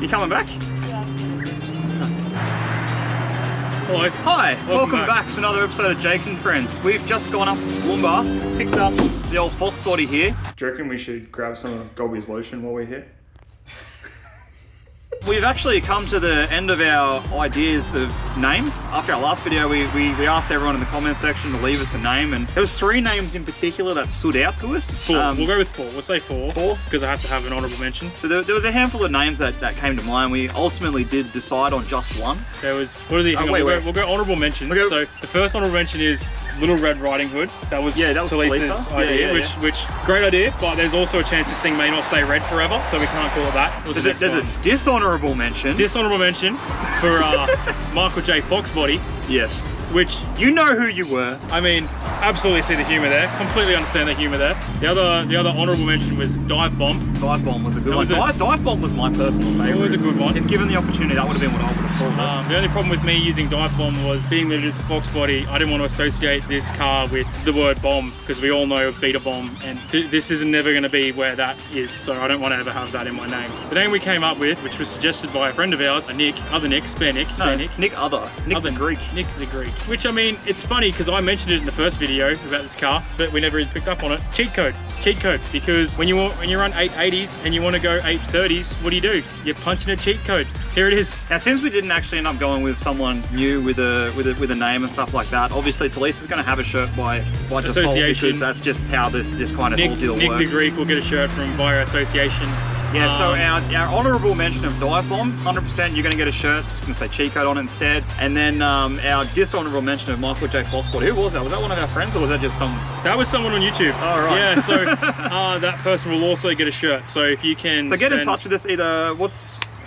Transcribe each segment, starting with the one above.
You coming back? Yeah. Hello. Hi, welcome back to another episode of Jake and Friends. We've just gone up to Toowoomba, picked up the old Foxbody here. Do you reckon we should grab some of Golby's lotion while we're here? We've actually come to the end of our ideas of names. After our last video, we asked everyone in the comment section to leave us a name, and there was 3 names in particular that stood out to us. 4. We'll go with 4. We'll say 4. 4? Because I have to have an honourable mention. So there was a handful of names that came to mind. We ultimately did decide on just one. There was, what are the, we'll go honourable mentions. So the first honourable mention is Little Red Riding Hood. That was Talisa's idea, which great idea, but there's also a chance this thing may not stay red forever, so we can't call it that. There's a dishonourable mention. Dishonourable mention for Michael J. Foxbody. Yes. Which, you know who you were. I mean, absolutely see the humour there. Completely understand the humour there. The other honourable mention was Dive Bomb. Dive Bomb was a good one. Dive Bomb was my personal favourite. It was a good one. If given the opportunity, that would have been what I would have thought. The only problem with me using Dive Bomb was seeing that it is a Foxbody. I didn't want to associate this car with the word bomb because we all know Beta Bomb, and this is never going to be where that is, so I don't want to ever have that in my name. The name we came up with, which was suggested by a friend of ours, Nick, Spare Nick. Nick the Greek. Nick the Greek. Which, I mean, it's funny because I mentioned it in the first video about this car, but we never even picked up on it. Cheat code, because when you run 880s and you want to go 830s, what do? You're punching a cheat code. Here it is. Now, since we didn't actually end up going with someone new with a name and stuff like that, obviously Talisa's going to have a shirt by default, because that's just how this kind of whole deal works. Nick the Greek will get a shirt from via association. Yeah, so our honourable mention of Dive Bomb, 100% you're going to get a shirt, just going to say cheat code on it instead. And then our dishonourable mention of Michael J. Foxbody, who was that? Was that one of our friends, or was that just some? That was someone on YouTube. Oh, right. Yeah, so that person will also get a shirt. So if you can get in touch with us either,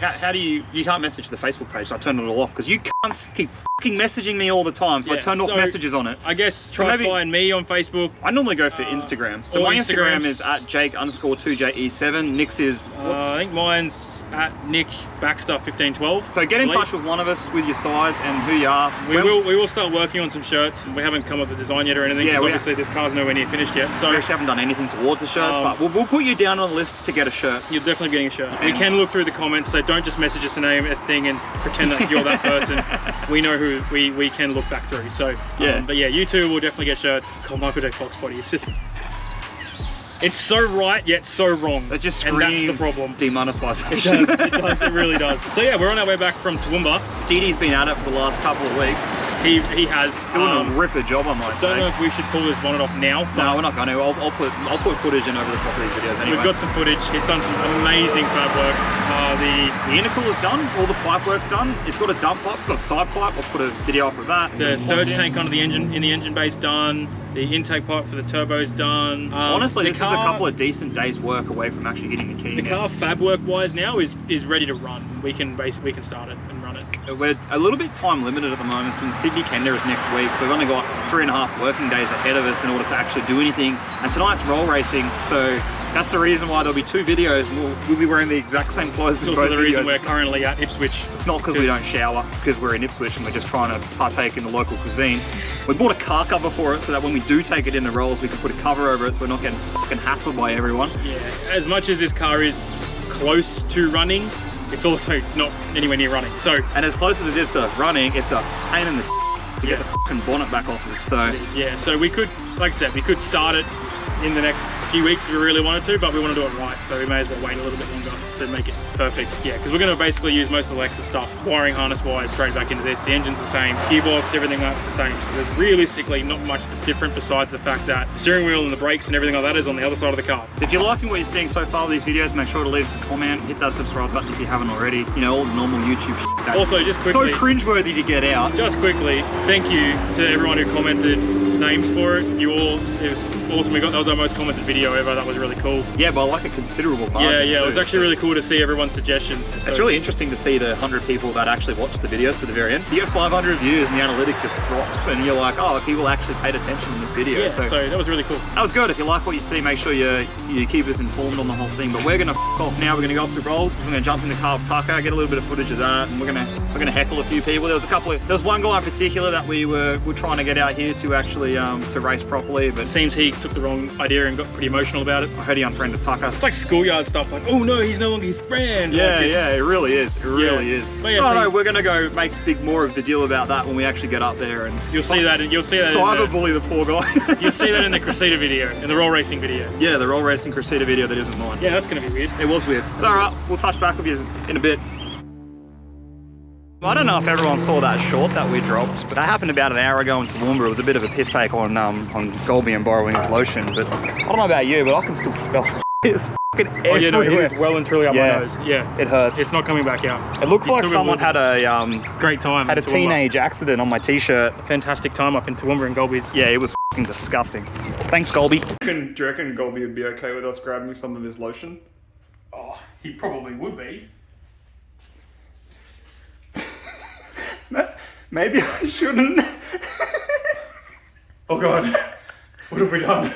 how do you can't message the Facebook page, so I turned it all off, because you can't keep fucking messaging me all the time, so I turned off messages on it. I guess try to find me on Facebook. I normally go for Instagram. So my Instagram is at Jake_2JE7. Nick's is, I think mine's at Nick Baxter 1512. So get in touch with one of us with your size and who you are. We will start working on some shirts. We haven't come up with the design yet or anything, because obviously this car's nowhere near finished yet. So we actually haven't done anything towards the shirts, but we'll put you down on the list to get a shirt. You're definitely getting a shirt. We can look through the comments, so don't just message us a thing and pretend that you're that person. We know who we can look back through. So but yeah, you two will definitely get shirts. God, Michael J. Foxbody. It's just, it's so right yet so wrong. It just screams, and that's the problem. Demonetization. It really does. So yeah, we're on our way back from Toowoomba. Steedy's been at it for the last couple of weeks. He has doing a ripper job, I might say. Don't know if we should pull his bonnet off now. No, we're not going to. I'll put footage in over the top of these videos anyway. We've got some footage. He's done some amazing fab work. The intercooler's done. All the pipe work's done. It's got a dump pipe. It's got a side pipe. I'll put a video up of that. The surge tank under the engine, in the engine bay's done. The intake pipe for the turbo's done. Honestly, this is a couple of decent days' work away from actually hitting the key. The car, fab work-wise now, is ready to run. We can start it and run it. We're a little bit time limited at the moment, since Sydney Kender is next week, so we've only got 3.5 working days ahead of us in order to actually do anything. And tonight's roll racing, so that's the reason why there'll be 2 videos. We'll be wearing the exact same clothes. It's also the reason we're currently at Ipswich. It's not because we don't shower, because we're in Ipswich and we're just trying to partake in the local cuisine. We bought a car cover for it so that when we do take it in the rolls, we can put a cover over it so we're not getting fucking hassled by everyone. Yeah, as much as this car is close to running, it's also not anywhere near running. So, and as close as it is to running, it's a pain in the to get the fucking bonnet back off of it. So yeah, so we could, like I said, we could start it in the next few weeks if we really wanted to, but we want to do it right, so we may as well wait a little bit longer to make it perfect. Yeah, because we're going to basically use most of the Lexus stuff, wiring harness wise straight back into this. The engine's the same, gearbox, everything that's the same. So there's realistically not much that's different, besides the fact that the steering wheel and the brakes and everything like that is on the other side of the car. If you're liking what you're seeing so far with these videos, make sure to leave us a comment, hit that subscribe button if you haven't already. You know, all the normal YouTube shit. That's also, just quickly, so cringeworthy to get out. Just quickly, thank you to everyone who commented names for it. You all, it was awesome. That was our most commented video ever. That was really cool. Yeah, by like a considerable margin. Yeah, it was actually really cool to see everyone's suggestions. It's really interesting to see the 100 people that actually watched the videos to the very end. You get 500 views and the analytics just drops, and you're like, oh, people actually paid attention in this video. Yeah, so that was really cool. That was good. If you like what you see, make sure you keep us informed on the whole thing. But we're gonna f off now. We're gonna go up to rolls. We're gonna jump in the car with Tucker, get a little bit of footage of that, and we're gonna heckle a few people. There was one guy in particular that we were trying to get out here to actually actually to race properly. But It seems he took the wrong idea and got pretty emotional about it. I heard he unfriended Tucker. It's like schoolyard stuff, like, oh no, he's no longer his friend. Yeah, like yeah, it really is. It really is. But yeah, oh so no, we're gonna go make big more of the deal about that when we actually get up there, and You'll see that. You'll see that. cyberbully the poor guy. You'll see that in the Cressida video, in the roll racing video. Yeah, the roll racing Cressida video that isn't mine. Yeah, that's gonna be weird. It was weird. It's alright, we'll touch back with you in a bit. I don't know if everyone saw that short that we dropped, but that happened about an hour ago in Toowoomba. It was a bit of a piss take on Golby and borrowing his lotion, but I don't know about you, but I can still smell it's fucking everywhere. Oh yeah, no, it is well and truly up my nose. Yeah. It hurts. It's not coming back out. It looks like someone had a great time. had a teenage accident on my t-shirt. Fantastic time up in Toowoomba and Golby's. Yeah, it was fucking disgusting. Thanks, Golby. Do you reckon Golby would be okay with us grabbing some of his lotion? Oh, he probably would be. Maybe I shouldn't. Oh god, what have we done?